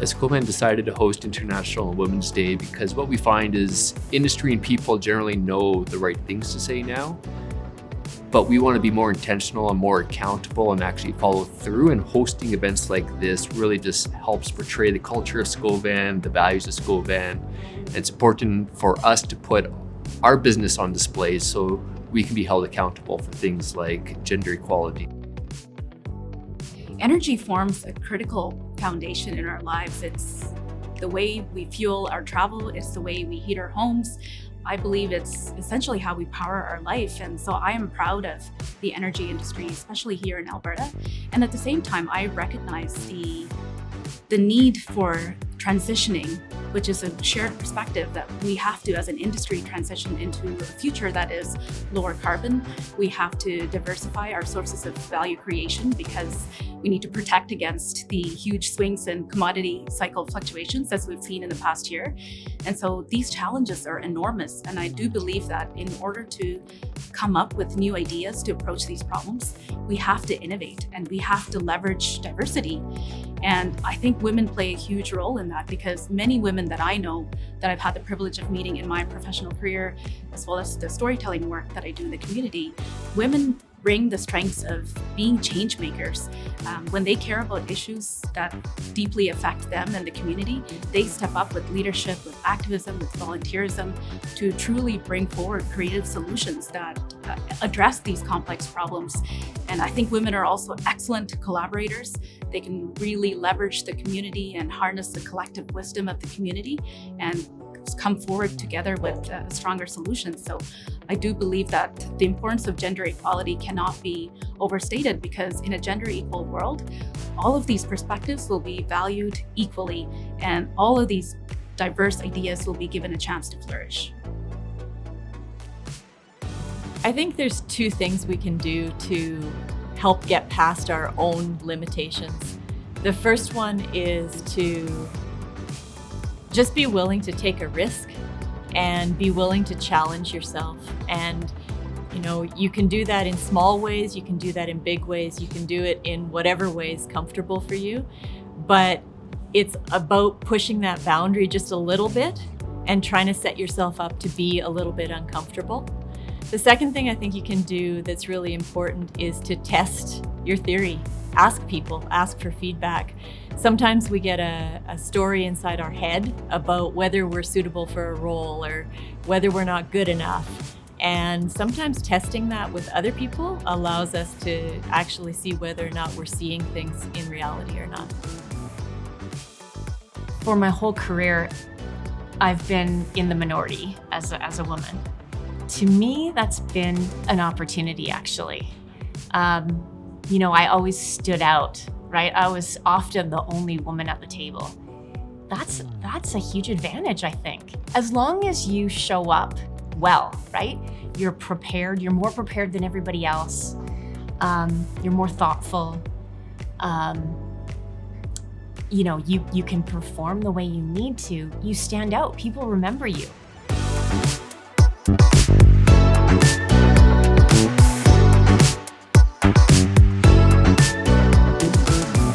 Scovan decided to host International Women's Day because what we find is industry and people generally know the right things to say now, but we want to be more intentional and more accountable and actually follow through, and hosting events like this really just helps portray the culture of Scovan, the values of Scovan. And it's important for us to put our business on display so we can be held accountable for things like gender equality. Energy forms a critical foundation in our lives. It's the way we fuel our travel, it's the way we heat our homes. I believe it's essentially how we power our life. And so I am proud of the energy industry, especially here in Alberta. And at the same time, I recognize the need for transitioning, which is a shared perspective that we have to, as an industry, transition into a future that is lower carbon. We have to diversify our sources of value creation because we need to protect against the huge swings in commodity cycle fluctuations as we've seen in the past year. And so these challenges are enormous. And I do believe that in order to come up with new ideas to approach these problems, we have to innovate and we have to leverage diversity. And I think women play a huge role in that, because many women that I know that I've had the privilege of meeting in my professional career, as well as the storytelling work that I do in the community, women bring the strengths of being change makers. When they care about issues that deeply affect them and the community, they step up with leadership, with activism, with volunteerism to truly bring forward creative solutions that address these complex problems. And I think women are also excellent collaborators. They can really leverage the community and harness the collective wisdom of the community and come forward together with stronger solutions. So I do believe that the importance of gender equality cannot be overstated, because in a gender equal world, all of these perspectives will be valued equally and all of these diverse ideas will be given a chance to flourish. I think there's two things we can do to help get past our own limitations. The first one is to just be willing to take a risk and be willing to challenge yourself. And, you can do that in small ways, you can do that in big ways, you can do it in whatever way is comfortable for you. But it's about pushing that boundary just a little bit and trying to set yourself up to be a little bit uncomfortable. The second thing I think you can do that's really important is to test your theory. Ask people, ask for feedback. Sometimes we get a story inside our head about whether we're suitable for a role or whether we're not good enough. And sometimes testing that with other people allows us to actually see whether or not we're seeing things in reality or not. For my whole career, I've been in the minority as a woman. To me, that's been an opportunity, actually. I always stood out, right? I was often the only woman at the table. That's a huge advantage, I think. As long as you show up well, right? You're prepared, you're more prepared than everybody else. You're more thoughtful. You can perform the way you need to. You stand out, people remember you.